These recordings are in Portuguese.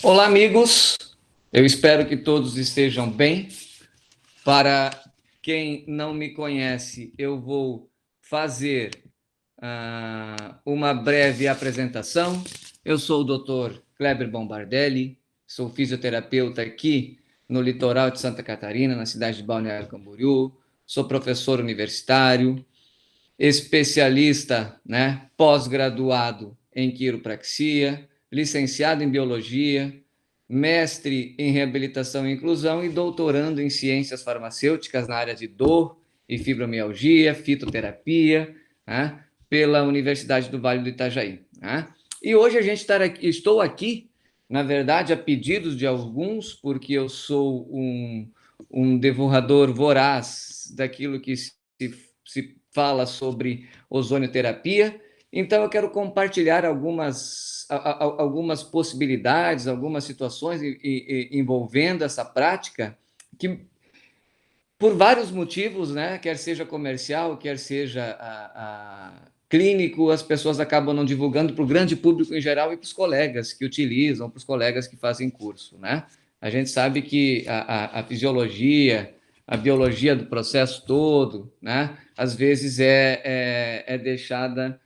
Olá, amigos. Eu espero que todos estejam bem. Para quem não me conhece, eu vou fazer uma breve apresentação. Eu sou o Dr. Kleber Bombardelli, sou fisioterapeuta aqui no litoral de Santa Catarina, na cidade de Balneário Camboriú. Sou professor universitário, especialista, né, pós-graduado em quiropraxia, licenciado em biologia, mestre em reabilitação e inclusão e doutorando em ciências farmacêuticas na área de dor e fibromialgia, fitoterapia, né, pela Universidade do Vale do Itajaí. Né? E hoje estou aqui, na verdade, a pedidos de alguns, porque eu sou um devorador voraz daquilo que se fala sobre ozonioterapia. Então, eu quero compartilhar algumas possibilidades, algumas situações envolvendo essa prática, que por vários motivos, né, quer seja comercial, quer seja clínico, as pessoas acabam não divulgando para o grande público em geral e para os colegas que utilizam, para os colegas que fazem curso. Né? A gente sabe que a fisiologia, a biologia do processo todo, né, às vezes é deixada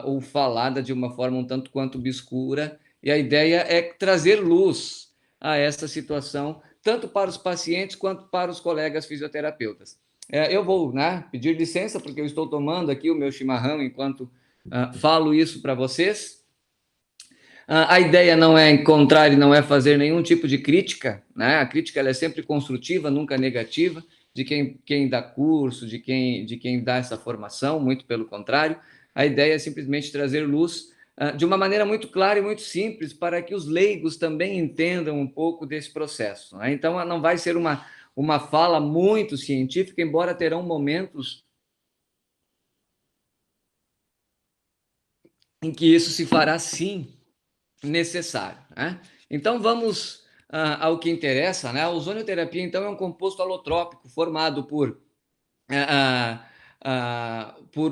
ou falada de uma forma um tanto quanto obscura, e a ideia é trazer luz a essa situação, tanto para os pacientes quanto para os colegas fisioterapeutas. Eu vou, né, pedir licença, porque eu estou tomando aqui o meu chimarrão enquanto falo isso para vocês. A ideia não é encontrar e não é fazer nenhum tipo de crítica, né? A crítica ela é sempre construtiva, nunca negativa, de quem dá curso, de quem dá essa formação, muito pelo contrário. A ideia é simplesmente trazer luz de uma maneira muito clara e muito simples, para que os leigos também entendam um pouco desse processo. Né? Então, não vai ser uma fala muito científica, embora terão momentos em que isso se fará sim necessário. Né? Então, vamos ao que interessa. Né? A ozonioterapia, então, é um composto alotrópico formado por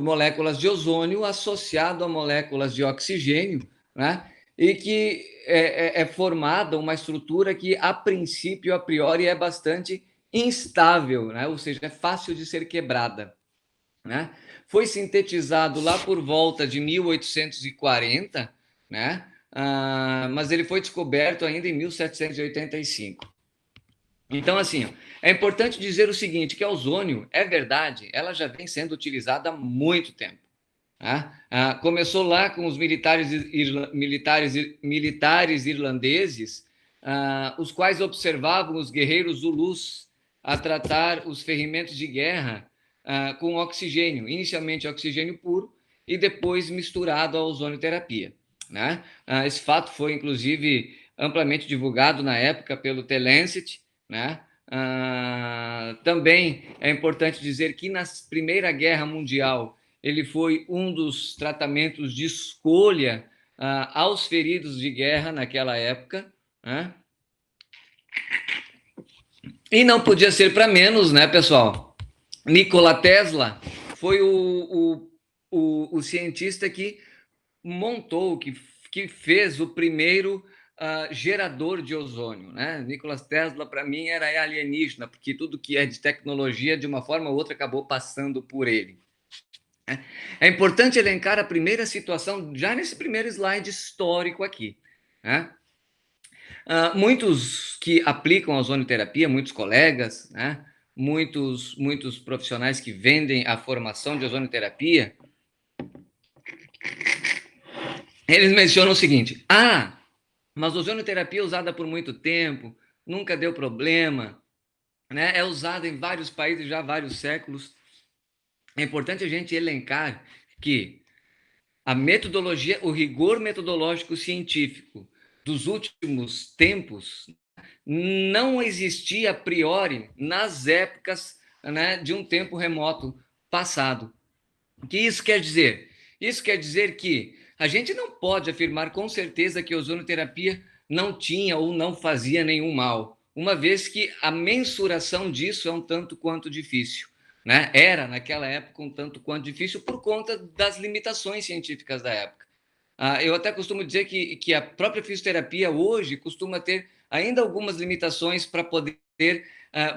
moléculas de ozônio associado a moléculas de oxigênio, né? E que é formada uma estrutura que, a princípio, a priori, é bastante instável, né? Ou seja, é fácil de ser quebrada. Né? Foi sintetizado lá por volta de 1840, né? Mas ele foi descoberto ainda em 1785. Então, assim, é importante dizer o seguinte, que a ozônio, é verdade, ela já vem sendo utilizada há muito tempo. Né? Começou lá com os militares irlandeses, os quais observavam os guerreiros zulus a tratar os ferimentos de guerra com oxigênio, inicialmente oxigênio puro e depois misturado à ozonioterapia. Né? Esse fato foi, inclusive, amplamente divulgado na época pelo The Lancet. Né? Também é importante dizer que na Primeira Guerra Mundial ele foi um dos tratamentos de escolha aos feridos de guerra naquela época. Né? E não podia ser para menos, né, pessoal? Nikola Tesla foi o cientista que montou, que fez o primeiro gerador de ozônio. Né? Nikola Tesla, para mim, era alienígena, porque tudo que é de tecnologia, de uma forma ou outra, acabou passando por ele. É importante elencar a primeira situação, já nesse primeiro slide histórico aqui. Né? Muitos que aplicam a ozonioterapia, muitos colegas, né? muitos profissionais que vendem a formação de ozonioterapia, eles mencionam o seguinte: mas a ozonioterapia é usada por muito tempo, nunca deu problema, né? É usada em vários países já há vários séculos. É importante a gente elencar que a metodologia, o rigor metodológico científico dos últimos tempos não existia a priori nas épocas, né, de um tempo remoto passado. O que isso quer dizer? Isso quer dizer que a gente não pode afirmar com certeza que a ozonioterapia não tinha ou não fazia nenhum mal, uma vez que a mensuração disso é um tanto quanto difícil. Né? Era, naquela época, um tanto quanto difícil por conta das limitações científicas da época. Eu até costumo dizer que a própria fisioterapia hoje costuma ter ainda algumas limitações para poder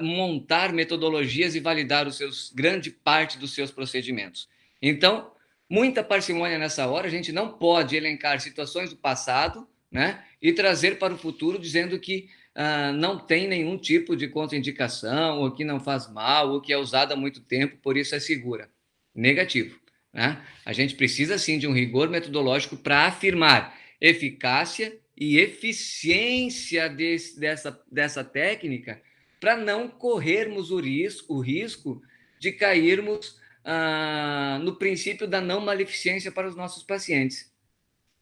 montar metodologias e validar grande parte dos seus procedimentos. Então, muita parcimônia nessa hora, a gente não pode elencar situações do passado, né, e trazer para o futuro dizendo que não tem nenhum tipo de contraindicação, ou que não faz mal, ou que é usada há muito tempo, por isso é segura. Negativo. Né? A gente precisa, sim, de um rigor metodológico para afirmar eficácia e eficiência dessa técnica, para não corrermos o risco de cairmos no princípio da não maleficência para os nossos pacientes.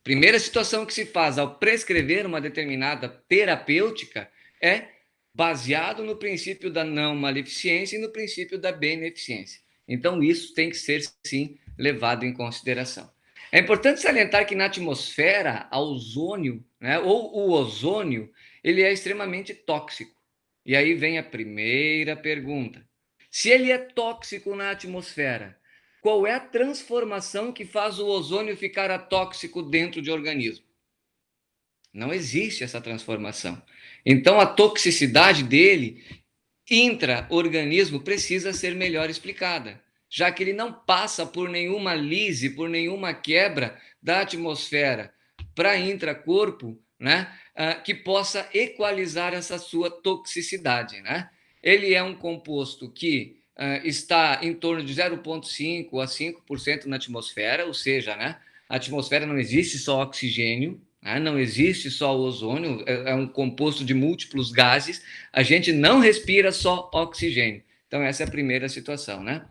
Primeira situação que se faz ao prescrever uma determinada terapêutica é baseado no princípio da não maleficência e no princípio da beneficência. Então, isso tem que ser, sim, levado em consideração. É importante salientar que na atmosfera, a ozônio, né, ou o ozônio, ele é extremamente tóxico. E aí vem a primeira pergunta. Se ele é tóxico na atmosfera, qual é a transformação que faz o ozônio ficar atóxico dentro de organismo? Não existe essa transformação. Então, a toxicidade dele, intra-organismo, precisa ser melhor explicada, já que ele não passa por nenhuma lise, por nenhuma quebra da atmosfera para intracorpo, né, que possa equalizar essa sua toxicidade. Né? Ele é um composto que está em torno de 0,5% a 5% na atmosfera, ou seja, né, a atmosfera não existe só oxigênio, né, não existe só o ozônio, é um composto de múltiplos gases, a gente não respira só oxigênio. Então, essa é a primeira situação, né?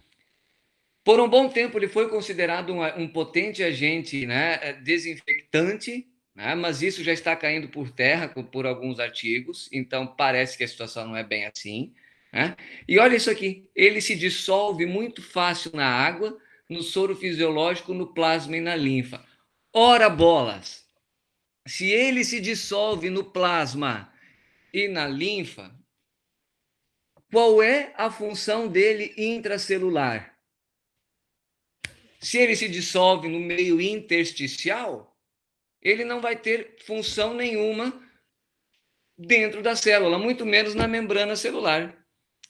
Por um bom tempo, ele foi considerado um potente agente, né, desinfectante, né, mas isso já está caindo por terra por alguns artigos, então parece que a situação não é bem assim. Né? E olha isso aqui, ele se dissolve muito fácil na água, no soro fisiológico, no plasma e na linfa. Ora bolas! Se ele se dissolve no plasma e na linfa, qual é a função dele intracelular? Se ele se dissolve no meio intersticial, ele não vai ter função nenhuma dentro da célula, muito menos na membrana celular.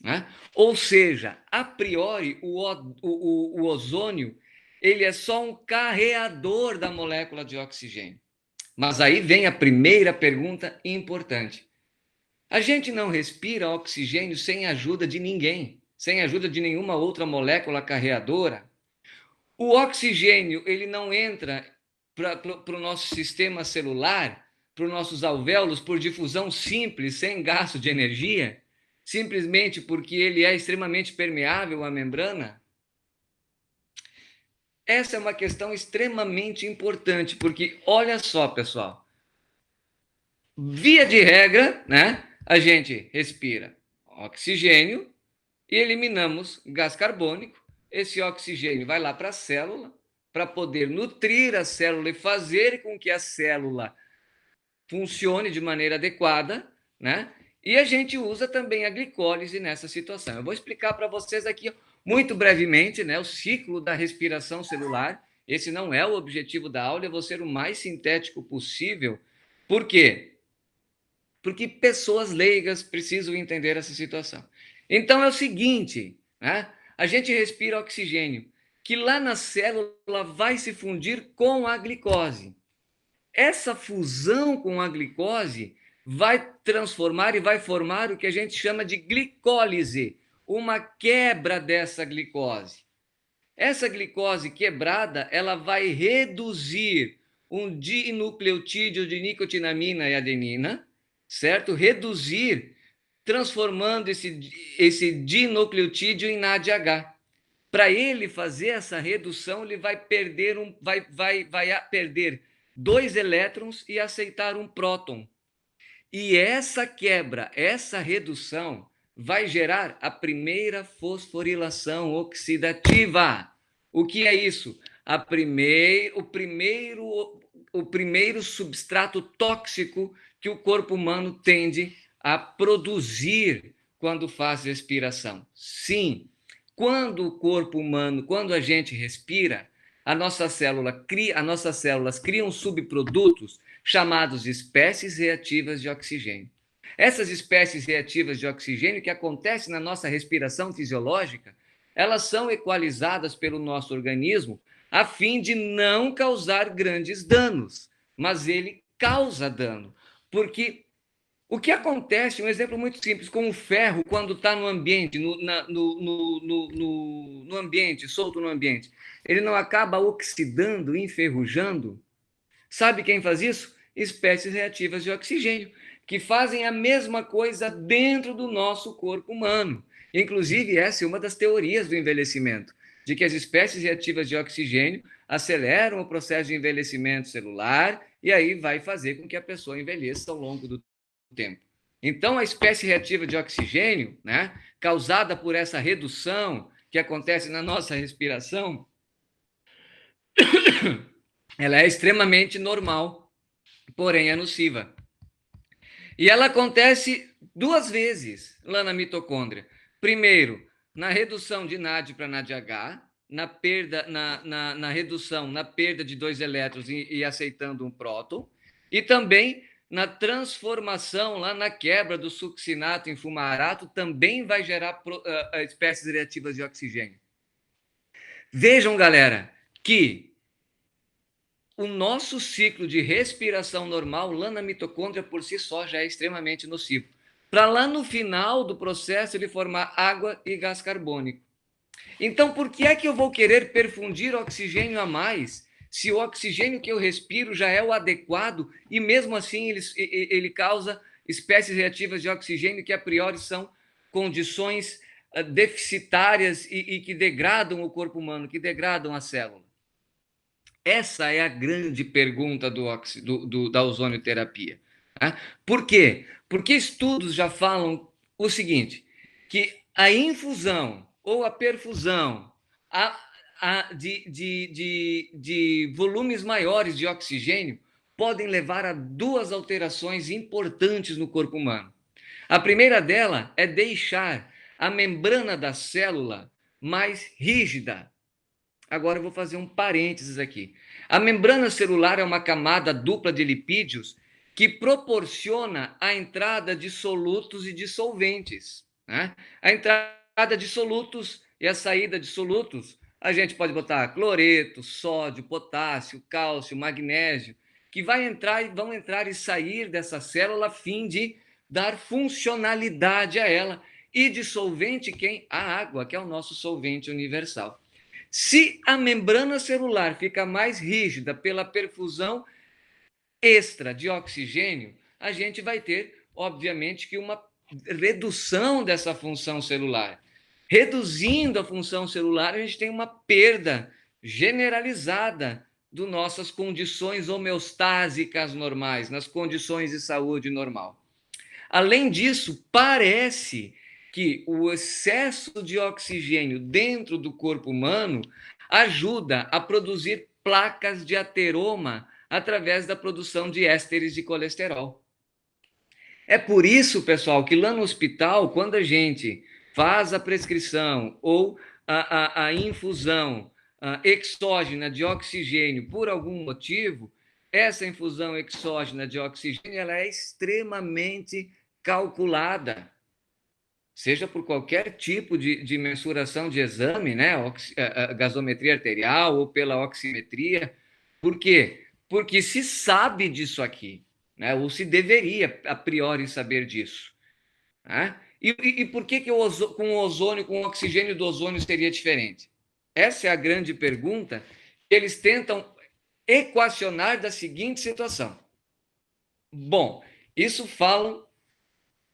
Né? Ou seja, a priori, o ozônio ele é só um carreador da molécula de oxigênio. Mas aí vem a primeira pergunta importante. A gente não respira oxigênio sem ajuda de ninguém, sem ajuda de nenhuma outra molécula carreadora. O oxigênio ele não entra para o nosso sistema celular, para os nossos alvéolos, por difusão simples, sem gasto de energia, simplesmente porque ele é extremamente permeável à membrana? Essa é uma questão extremamente importante, porque olha só, pessoal, via de regra, né, a gente respira oxigênio e eliminamos gás carbônico. Esse oxigênio vai lá para a célula para poder nutrir a célula e fazer com que a célula funcione de maneira adequada, né? E a gente usa também a glicólise nessa situação. Eu vou explicar para vocês aqui muito brevemente, né, o ciclo da respiração celular. Esse não é o objetivo da aula, eu vou ser o mais sintético possível. Por quê? Porque pessoas leigas precisam entender essa situação. Então é o seguinte, né? A gente respira oxigênio, que lá na célula vai se fundir com a glicose. Essa fusão com a glicose vai transformar e vai formar o que a gente chama de glicólise, uma quebra dessa glicose. Essa glicose quebrada, ela vai reduzir um dinucleotídeo de nicotinamina e adenina, certo? Reduzir, transformando esse dinucleotídeo em NADH. Para ele fazer essa redução, ele vai perder perder 2 elétrons e aceitar um próton. E essa quebra, essa redução, vai gerar a primeira fosforilação oxidativa. O que é isso? O primeiro substrato tóxico que o corpo humano tende a produzir quando faz respiração. Sim, quando o corpo humano, quando a gente respira, As nossas células criam subprodutos chamados espécies reativas de oxigênio. Essas espécies reativas de oxigênio que acontecem na nossa respiração fisiológica, elas são equalizadas pelo nosso organismo a fim de não causar grandes danos, mas ele causa dano, porque o que acontece, um exemplo muito simples, com o ferro quando está no ambiente, no ambiente, solto no ambiente, ele não acaba oxidando, enferrujando? Sabe quem faz isso? Espécies reativas de oxigênio, que fazem a mesma coisa dentro do nosso corpo humano. Inclusive, essa é uma das teorias do envelhecimento, de que as espécies reativas de oxigênio aceleram o processo de envelhecimento celular e aí vai fazer com que a pessoa envelheça ao longo do tempo. Então, a espécie reativa de oxigênio, né, causada por essa redução que acontece na nossa respiração, ela é extremamente normal, porém é nociva. E ela acontece duas vezes lá na mitocôndria. Primeiro, na redução de NAD para NADH, na redução, na perda de 2 elétrons e aceitando um próton, e também na transformação, lá na quebra do succinato em fumarato, também vai gerar espécies reativas de oxigênio. Vejam, galera, que o nosso ciclo de respiração normal, lá na mitocôndria, por si só, já é extremamente nocivo. Para lá no final do processo ele formar água e gás carbônico. Então, por que é que eu vou querer perfundir oxigênio a mais, se o oxigênio que eu respiro já é o adequado e mesmo assim ele causa espécies reativas de oxigênio que a priori são condições deficitárias e que degradam o corpo humano, que degradam a célula? Essa é a grande pergunta da ozonioterapia. Né? Por quê? Porque estudos já falam o seguinte, que a infusão ou a perfusão de volumes maiores de oxigênio podem levar a duas alterações importantes no corpo humano. A primeira dela é deixar a membrana da célula mais rígida. Agora eu vou fazer um parênteses aqui. A membrana celular é uma camada dupla de lipídios que proporciona a entrada de solutos e de solventes. Né? A entrada de solutos e a saída de solutos, a gente pode botar cloreto, sódio, potássio, cálcio, magnésio, que vão entrar e sair dessa célula a fim de dar funcionalidade a ela. E de solvente, quem? A água, que é o nosso solvente universal. Se a membrana celular fica mais rígida pela perfusão extra de oxigênio, a gente vai ter, obviamente, que uma redução dessa função celular. Reduzindo a função celular, a gente tem uma perda generalizada das nossas condições homeostásicas normais, nas condições de saúde normal. Além disso, parece que o excesso de oxigênio dentro do corpo humano ajuda a produzir placas de ateroma através da produção de ésteres de colesterol. É por isso, pessoal, que lá no hospital, quando a gente faz a prescrição ou a infusão exógena de oxigênio por algum motivo, essa infusão exógena de oxigênio ela é extremamente calculada, seja por qualquer tipo de mensuração de exame, né? Gasometria arterial ou pela oximetria. Por quê? Porque se sabe disso aqui, né? Ou se deveria, a priori, saber disso. Né? E por que com o ozônio, com o oxigênio do ozônio seria diferente? Essa é a grande pergunta que eles tentam equacionar da seguinte situação. Bom, isso falam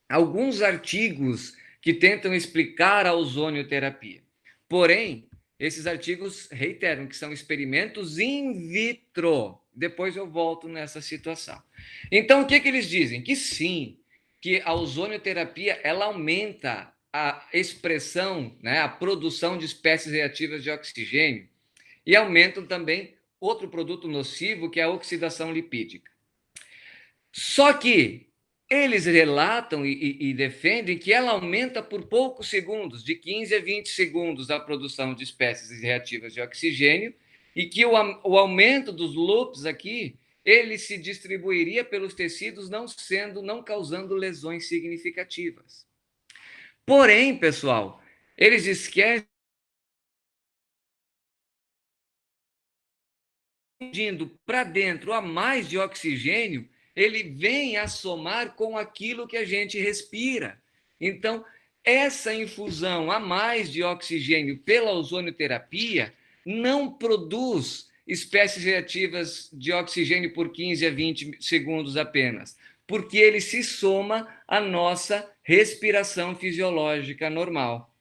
alguns artigos que tentam explicar a ozonioterapia. Porém, esses artigos reiteram que são experimentos in vitro. Depois eu volto nessa situação. Então, o que eles dizem? Que sim, que a ozonioterapia ela aumenta a expressão, né, a produção de espécies reativas de oxigênio e aumentam também outro produto nocivo, que é a oxidação lipídica. Só que eles relatam e defendem que ela aumenta por poucos segundos, de 15 a 20 segundos, a produção de espécies reativas de oxigênio e que o aumento dos loops aqui, ele se distribuiria pelos tecidos, não causando lesões significativas. Porém, pessoal, eles esquecem indo para dentro a mais de oxigênio, ele vem a somar com aquilo que a gente respira. Então, essa infusão a mais de oxigênio pela ozonioterapia não produz espécies reativas de oxigênio por 15 a 20 segundos apenas, porque ele se soma à nossa respiração fisiológica normal.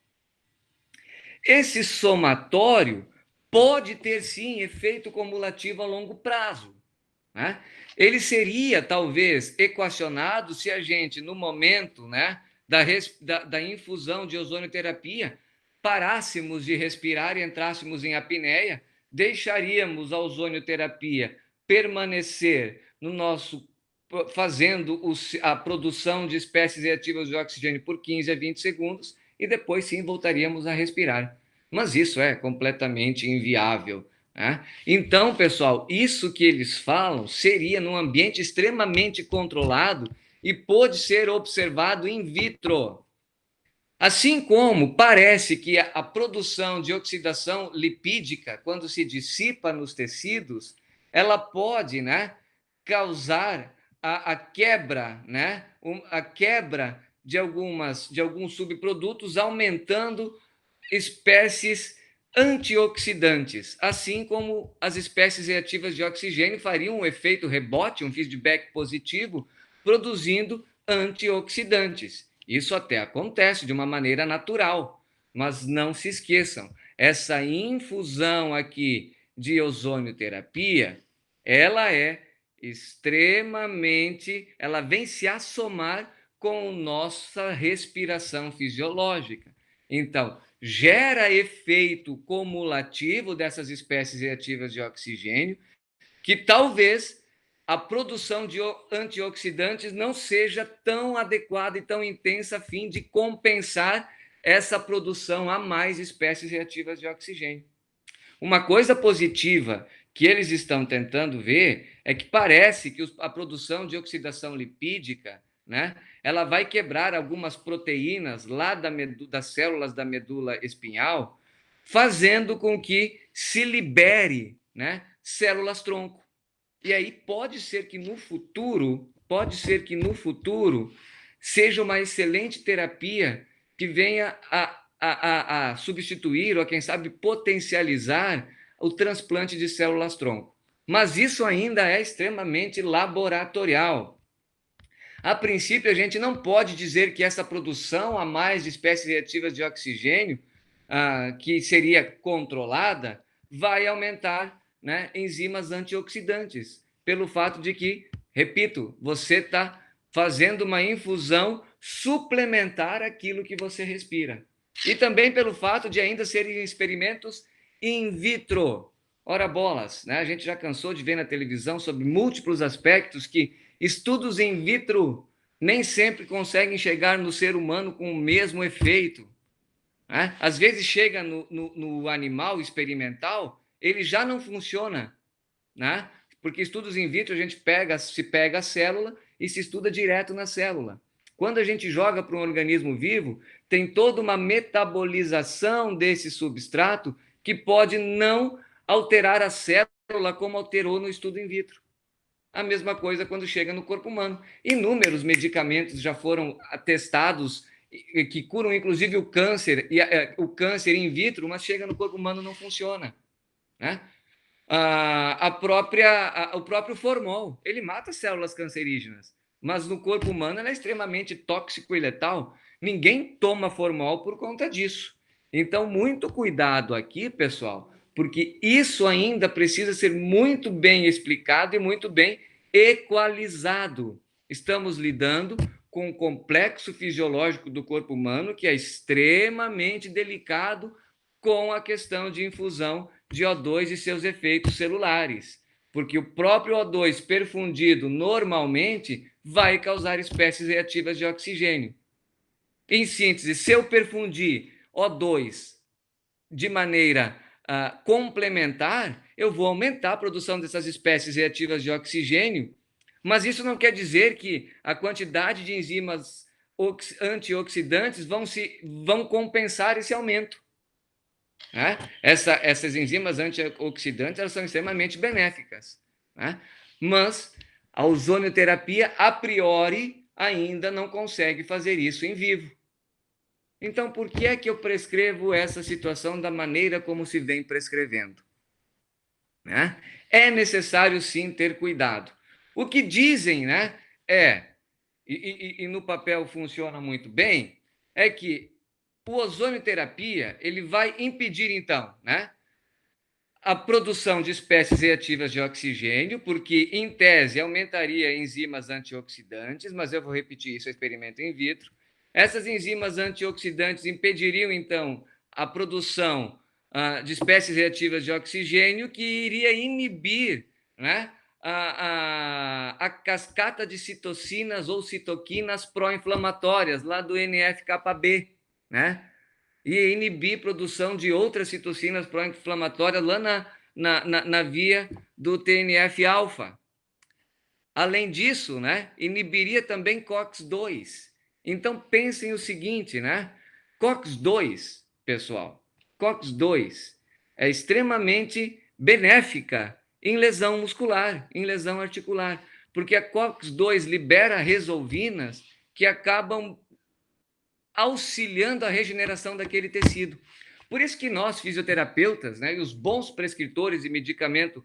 Esse somatório pode ter, sim, efeito cumulativo a longo prazo, né? Ele seria, talvez, equacionado se a gente, no momento, né, da infusão de ozonioterapia, parássemos de respirar e entrássemos em apneia, deixaríamos a ozonioterapia permanecer no nosso, fazendo a produção de espécies reativas de oxigênio por 15 a 20 segundos, e depois sim voltaríamos a respirar. Mas isso é completamente inviável, né? Então, pessoal, isso que eles falam seria num ambiente extremamente controlado e pode ser observado in vitro. Assim como parece que a produção de oxidação lipídica, quando se dissipa nos tecidos, ela pode, né, causar a quebra, né, a quebra de alguns subprodutos, aumentando espécies antioxidantes, assim como as espécies reativas de oxigênio fariam um efeito rebote, um feedback positivo, produzindo antioxidantes. Isso até acontece de uma maneira natural, mas não se esqueçam, essa infusão aqui de ozonioterapia, ela é extremamente, ela vem se assomar com nossa respiração fisiológica. Então, gera efeito cumulativo dessas espécies reativas de oxigênio, que talvez a produção de antioxidantes não seja tão adequada e tão intensa a fim de compensar essa produção a mais espécies reativas de oxigênio. Uma coisa positiva que eles estão tentando ver é que parece que a produção de oxidação lipídica, né, ela vai quebrar algumas proteínas lá das células da medula espinhal, fazendo com que se libere, né, células-tronco. E aí pode ser que no futuro seja uma excelente terapia que venha a substituir, ou quem sabe potencializar, o transplante de células-tronco. Mas isso ainda é extremamente laboratorial. A princípio, a gente não pode dizer que essa produção a mais de espécies reativas de oxigênio, que seria controlada, vai aumentar, né, enzimas antioxidantes, pelo fato de que, repito, você está fazendo uma infusão suplementar aquilo que você respira. E também pelo fato de ainda serem experimentos in vitro. Ora bolas, né? A gente já cansou de ver na televisão sobre múltiplos aspectos que estudos in vitro nem sempre conseguem chegar no ser humano com o mesmo efeito, né? Às vezes chega no animal experimental, ele já não funciona, né? Porque estudos in vitro a gente se pega a célula e se estuda direto na célula. Quando a gente joga para um organismo vivo, tem toda uma metabolização desse substrato que pode não alterar a célula como alterou no estudo in vitro. A mesma coisa quando chega no corpo humano. Inúmeros medicamentos já foram testados que curam inclusive o câncer, o câncer in vitro, mas chega no corpo humano não funciona, né? O próprio formol, ele mata células cancerígenas, mas no corpo humano ele é extremamente tóxico e letal. Ninguém toma formol por conta disso. Então, muito cuidado aqui, pessoal, porque isso ainda precisa ser muito bem explicado e muito bem equalizado. Estamos lidando com um complexo fisiológico do corpo humano que é extremamente delicado com a questão de infusão de O2 e seus efeitos celulares, porque o próprio O2 perfundido normalmente vai causar espécies reativas de oxigênio. Em síntese, se eu perfundir O2 de maneira complementar, eu vou aumentar a produção dessas espécies reativas de oxigênio, mas isso não quer dizer que a quantidade de enzimas antioxidantes vão compensar esse aumento. Né? Essas enzimas antioxidantes elas são extremamente benéficas, né? Mas a ozonioterapia, a priori, ainda não consegue fazer isso em vivo. Então, por que é que eu prescrevo essa situação da maneira como se vem prescrevendo? Né? É necessário, sim, ter cuidado. O que dizem, né, e no papel funciona muito bem, é que o ozonioterapia ele vai impedir, então, né, a produção de espécies reativas de oxigênio, porque, em tese, aumentaria enzimas antioxidantes, mas eu vou repetir isso, é experimento in vitro. Essas enzimas antioxidantes impediriam, então, a produção de espécies reativas de oxigênio, que iria inibir, né, a cascata de citocinas ou citoquinas pró-inflamatórias, lá do NF-κB, né? E inibir a produção de outras citocinas pró-inflamatórias lá na via do TNF-alfa. Além disso, né, inibiria também COX-2. Então, pensem o seguinte, né? COX-2, pessoal, COX-2 é extremamente benéfica em lesão muscular, em lesão articular, porque a COX-2 libera resolvinas que acabam auxiliando a regeneração daquele tecido. Por isso que nós, fisioterapeutas, né, e os bons prescritores de medicamento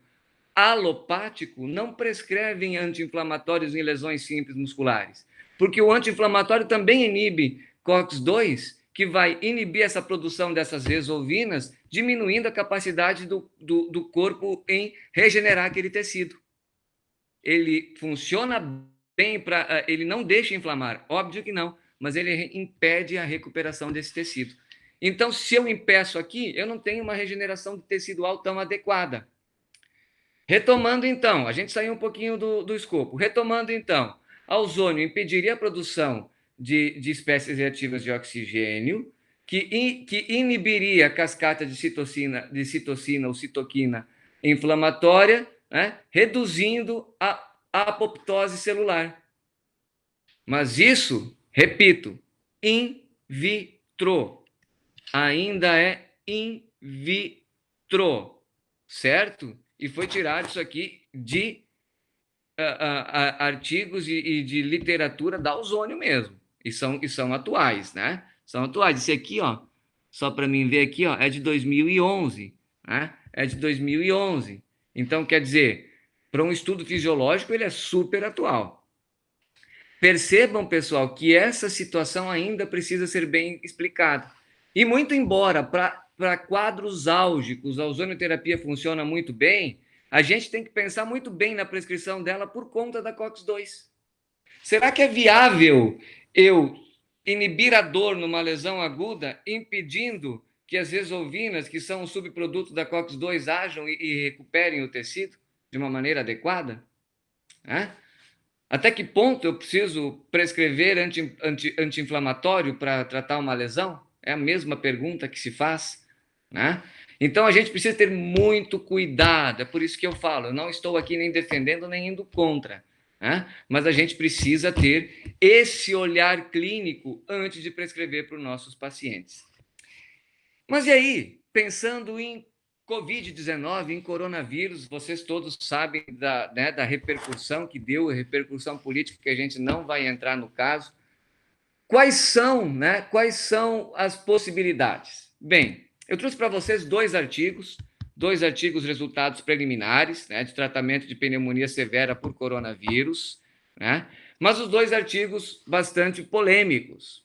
alopático não prescrevem anti-inflamatórios em lesões simples musculares, porque o anti-inflamatório também inibe COX-2, que vai inibir essa produção dessas resolvinas, diminuindo a capacidade do corpo em regenerar aquele tecido. Ele funciona bem para... Ele não deixa inflamar, óbvio que não, mas ele impede a recuperação desse tecido. Então, se eu impeço aqui, eu não tenho uma regeneração de tecidual tão adequada. Retomando, então, a gente saiu um pouquinho do escopo. Retomando, então, a ozônio impediria a produção de espécies reativas de oxigênio, que inibiria a cascata de citocina ou citoquina inflamatória, né, reduzindo a apoptose celular. Mas isso, repito, in vitro. Ainda é in vitro, certo? E foi tirado isso aqui de artigos e de literatura da ozônio mesmo. E são atuais, né? São atuais. Esse aqui, ó, só para mim ver aqui, ó, é de 2011, né? É de 2011. Então, quer dizer, para um estudo fisiológico, ele é super atual. Percebam, pessoal, que essa situação ainda precisa ser bem explicada. E muito embora para quadros álgicos a ozonioterapia funciona muito bem, a gente tem que pensar muito bem na prescrição dela por conta da COX-2. Será que é viável eu inibir a dor numa lesão aguda, impedindo que as resolvinas, que são um subproduto da COX-2, ajam e recuperem o tecido de uma maneira adequada? Até que ponto eu preciso prescrever anti-inflamatório para tratar uma lesão? É a mesma pergunta que se faz, né? Então a gente precisa ter muito cuidado, é por isso que eu falo, eu não estou aqui nem defendendo nem indo contra, né? Mas a gente precisa ter esse olhar clínico antes de prescrever para os nossos pacientes. Mas e aí, pensando em Covid-19, em coronavírus, vocês todos sabem da repercussão que deu, a repercussão política, que a gente não vai entrar no caso. Quais são as possibilidades? Bem, eu trouxe para vocês dois artigos resultados preliminares, né, de tratamento de pneumonia severa por coronavírus, né, mas os dois artigos bastante polêmicos.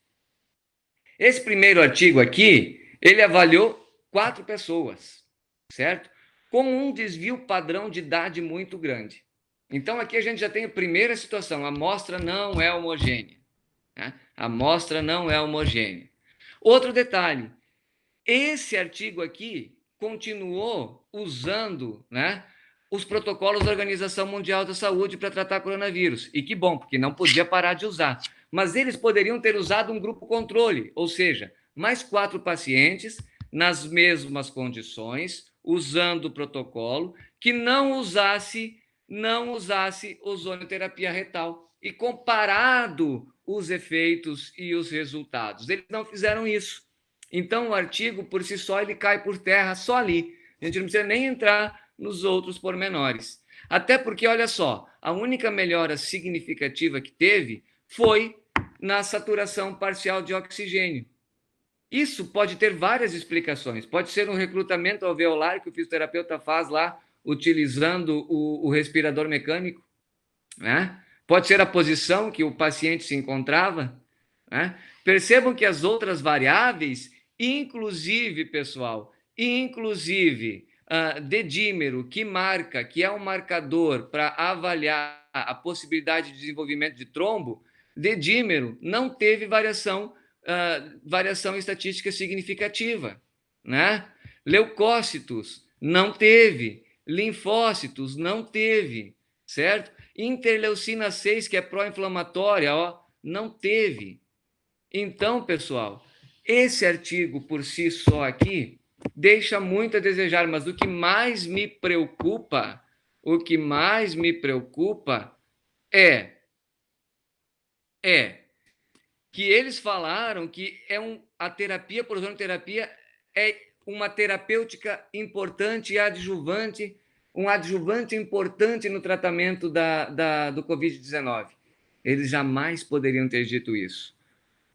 Esse primeiro artigo aqui, ele avaliou 4 pessoas, certo? Com um desvio padrão de idade muito grande. Então, aqui a gente já tem a primeira situação, a amostra não é homogênea. Né? A amostra não é homogênea. Outro detalhe, esse artigo aqui continuou usando, né, os protocolos da Organização Mundial da Saúde para tratar coronavírus. E que bom, porque não podia parar de usar. Mas eles poderiam ter usado um grupo controle, ou seja, mais 4 pacientes nas mesmas condições, usando o protocolo, que não usasse ozonioterapia retal e comparado os efeitos e os resultados. Eles não fizeram isso. Então, o artigo, por si só, ele cai por terra só ali. A gente não precisa nem entrar nos outros pormenores. Até porque, olha só, a única melhora significativa que teve foi na saturação parcial de oxigênio. Isso pode ter várias explicações. Pode ser um recrutamento alveolar que o fisioterapeuta faz lá, utilizando o respirador mecânico, né? Pode ser a posição que o paciente se encontrava, né? Percebam que as outras variáveis, inclusive, pessoal, dedímero, que é um marcador para avaliar a possibilidade de desenvolvimento de trombo, dedímero não teve variação estatística significativa, né? Leucócitos não teve, linfócitos não teve, certo? Interleucina 6, que é pró-inflamatória, ó, não teve. Então, pessoal, esse artigo por si só aqui deixa muito a desejar, mas o que mais me preocupa é que eles falaram que a terapia por ozonoterapia é uma terapêutica importante e adjuvante, um adjuvante importante no tratamento do Covid-19. Eles jamais poderiam ter dito isso,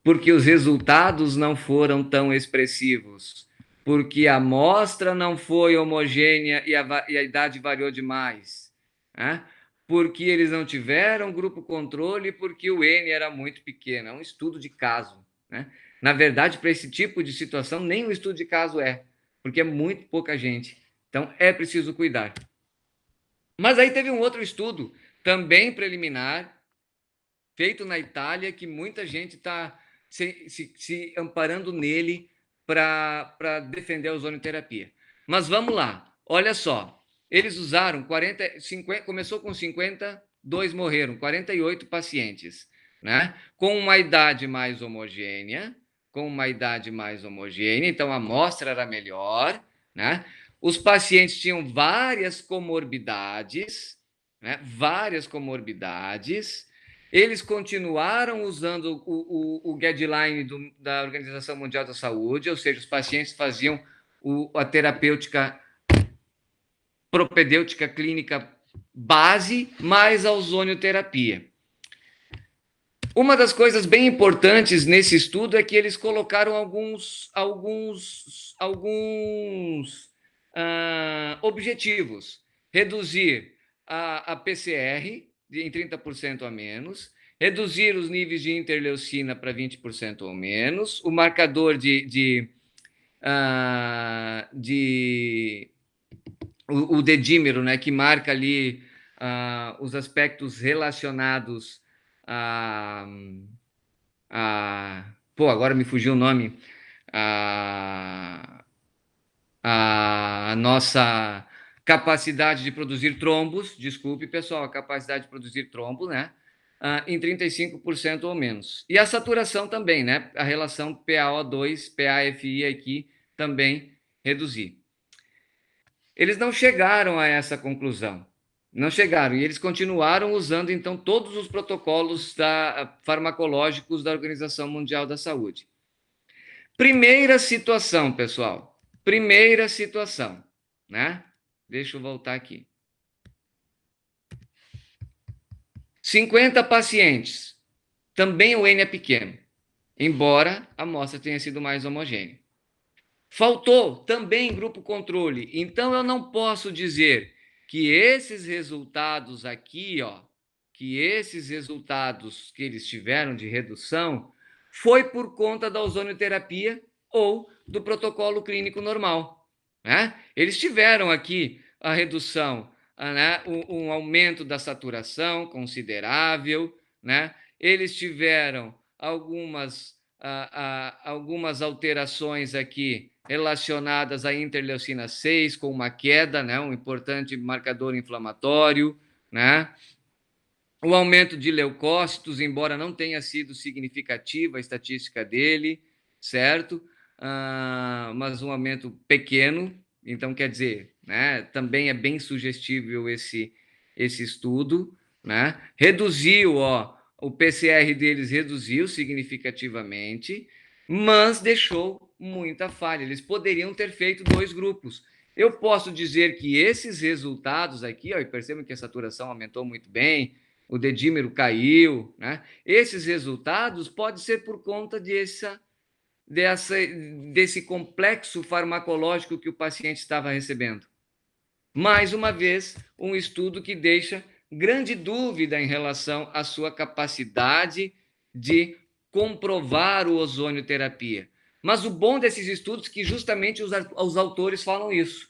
porque os resultados não foram tão expressivos, porque a amostra não foi homogênea e a idade variou demais, né? Porque eles não tiveram grupo controle, porque o N era muito pequeno. É um estudo de caso, né? Na verdade, para esse tipo de situação, nem um estudo de caso é, porque é muito pouca gente. Então, é preciso cuidar. Mas aí teve um outro estudo, também preliminar, feito na Itália, que muita gente está se amparando nele para defender a ozonioterapia. Mas vamos lá, olha só, eles usaram 50, começou com 50, 2 morreram, 48 pacientes, né? Com uma idade mais homogênea, então a amostra era melhor, né? Os pacientes tinham várias comorbidades, né? Eles continuaram usando o guideline da Organização Mundial da Saúde, ou seja, os pacientes faziam a terapêutica propedêutica clínica base mais a ozonioterapia. Uma das coisas bem importantes nesse estudo é que eles colocaram alguns objetivos. Reduzir a PCR em 30% a menos, reduzir os níveis de interleucina para 20% ou menos, o marcador o dedímero, né, que marca ali os aspectos relacionados agora me fugiu o nome, a nossa capacidade de produzir trombos, desculpe, pessoal, a capacidade de produzir trombos, né? Em 35% ou menos. E a saturação também, né? A relação PaO2, PaFi aqui também reduzir. Eles não chegaram a essa conclusão. Não chegaram. E eles continuaram usando, então, todos os protocolos farmacológicos da Organização Mundial da Saúde. Primeira situação, pessoal. Primeira situação, né? Deixa eu voltar aqui. 50 pacientes. Também o N é pequeno, embora a amostra tenha sido mais homogênea. Faltou também grupo controle. Então, eu não posso dizer que esses resultados aqui, ó, que esses resultados que eles tiveram de redução foi por conta da ozonioterapia ou do protocolo clínico normal, né? Eles tiveram aqui a redução, né? Um aumento da saturação considerável, né? Eles tiveram algumas alterações aqui relacionadas à interleucina 6, com uma queda, né, um importante marcador inflamatório, né? O aumento de leucócitos, embora não tenha sido significativa a estatística dele, certo? Mas um aumento pequeno, Então, quer dizer, né, também é bem sugestível esse estudo, né? Reduziu, ó, o PCR deles reduziu significativamente, mas deixou muita falha. Eles poderiam ter feito 2 grupos. Eu posso dizer que esses resultados aqui, ó, e percebam que a saturação aumentou muito bem, o dedímero caiu, né? Esses resultados pode ser por conta desse complexo farmacológico que o paciente estava recebendo. Mais uma vez, um estudo que deixa grande dúvida em relação à sua capacidade de comprovar o ozonioterapia. Mas o bom desses estudos é que justamente os autores falam isso,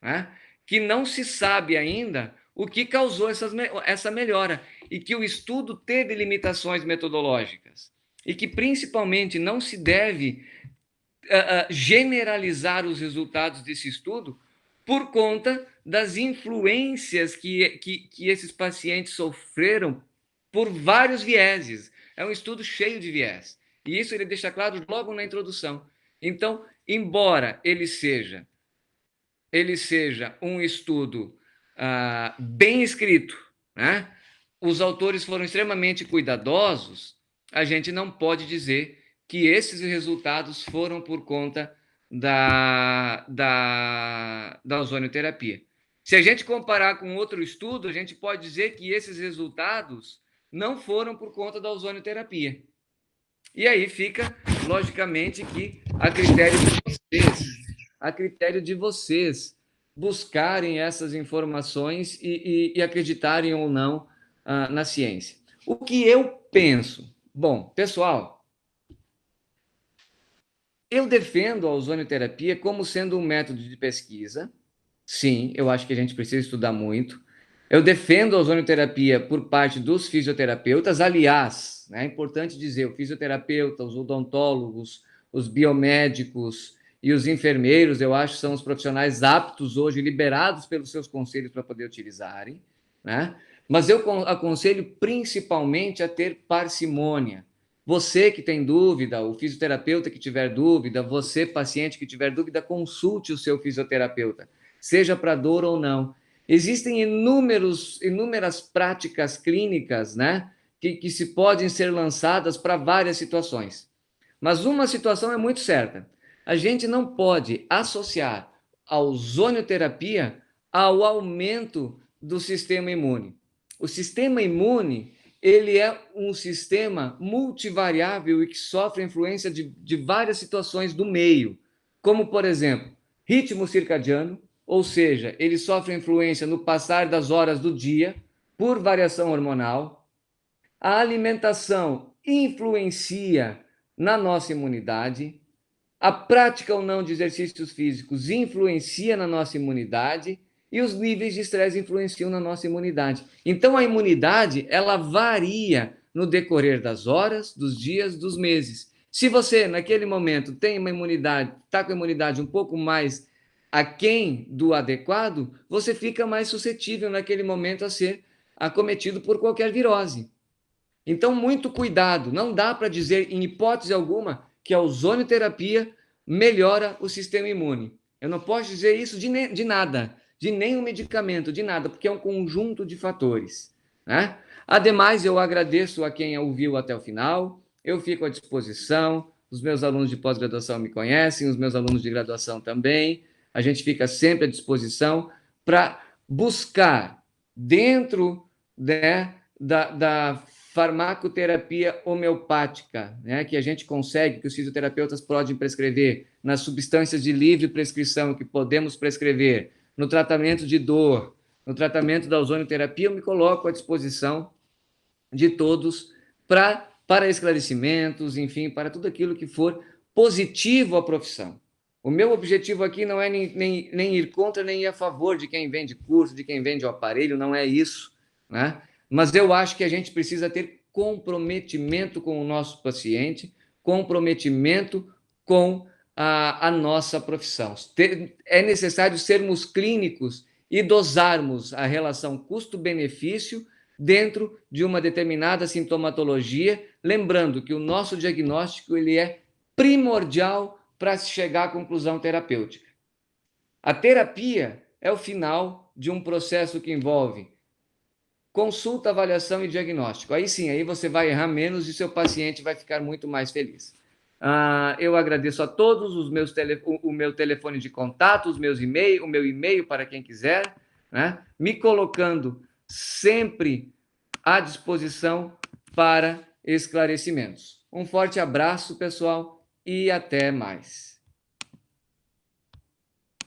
né? Que não se sabe ainda o que causou essa melhora e que o estudo teve limitações metodológicas e que principalmente não se deve generalizar os resultados desse estudo por conta das influências que esses pacientes sofreram por vários vieses. É um estudo cheio de viés. E isso ele deixa claro logo na introdução. Então, embora ele seja um estudo bem escrito, né? Os autores foram extremamente cuidadosos, a gente não pode dizer que esses resultados foram por conta da ozonioterapia. Se a gente comparar com outro estudo, a gente pode dizer que esses resultados não foram por conta da ozonioterapia. E aí fica, logicamente, que a critério de vocês buscarem essas informações e acreditarem ou não na ciência. O que eu penso? Bom, pessoal, eu defendo a ozonioterapia como sendo um método de pesquisa. Sim, eu acho que a gente precisa estudar muito. Eu defendo a ozonioterapia por parte dos fisioterapeutas. Aliás, né, é importante dizer, o fisioterapeuta, os odontólogos, os biomédicos e os enfermeiros, eu acho que são os profissionais aptos hoje, liberados pelos seus conselhos para poder utilizarem, né? Mas eu aconselho principalmente a ter parcimônia. Você que tem dúvida, o fisioterapeuta que tiver dúvida, você, paciente que tiver dúvida, consulte o seu fisioterapeuta, seja para dor ou não. Existem inúmeras práticas clínicas, né, que se podem ser lançadas para várias situações. Mas uma situação é muito certa. A gente não pode associar a ozonioterapia ao aumento do sistema imune. O sistema imune, ele é um sistema multivariável e que sofre influência de várias situações do meio, como, por exemplo, ritmo circadiano, ou seja, ele sofre influência no passar das horas do dia por variação hormonal. A alimentação influencia na nossa imunidade. A prática ou não de exercícios físicos influencia na nossa imunidade e os níveis de estresse influenciam na nossa imunidade. Então, a imunidade, ela varia no decorrer das horas, dos dias, dos meses. Se você, naquele momento, tem uma imunidade, está com a imunidade um pouco mais aquém do adequado, você fica mais suscetível naquele momento a ser acometido por qualquer virose. Então, muito cuidado. Não dá para dizer, em hipótese alguma, que a ozonioterapia melhora o sistema imune. Eu não posso dizer isso de nada, de nenhum medicamento, de nada, porque é um conjunto de fatores, né? Ademais, eu agradeço a quem ouviu até o final. Eu fico à disposição. Os meus alunos de pós-graduação me conhecem, os meus alunos de graduação também. A gente fica sempre à disposição para buscar, dentro, né, da farmacoterapia homeopática, né, que a gente consegue, que os fisioterapeutas podem prescrever nas substâncias de livre prescrição que podemos prescrever, no tratamento de dor, no tratamento da ozonioterapia, eu me coloco à disposição de todos para esclarecimentos, enfim, para tudo aquilo que for positivo à profissão. O meu objetivo aqui não é nem ir contra, nem ir a favor de quem vende curso, de quem vende o aparelho, não é isso, né? Mas eu acho que a gente precisa ter comprometimento com o nosso paciente, comprometimento com a nossa profissão. É necessário sermos clínicos e dosarmos a relação custo-benefício dentro de uma determinada sintomatologia, lembrando que o nosso diagnóstico ele é primordial para se chegar à conclusão terapêutica. A terapia é o final de um processo que envolve consulta, avaliação e diagnóstico. Aí sim, aí você vai errar menos e seu paciente vai ficar muito mais feliz. Eu agradeço a todos o meu telefone de contato, o meu e-mail para quem quiser, né? Me colocando sempre à disposição para esclarecimentos. Um forte abraço, pessoal, e até mais.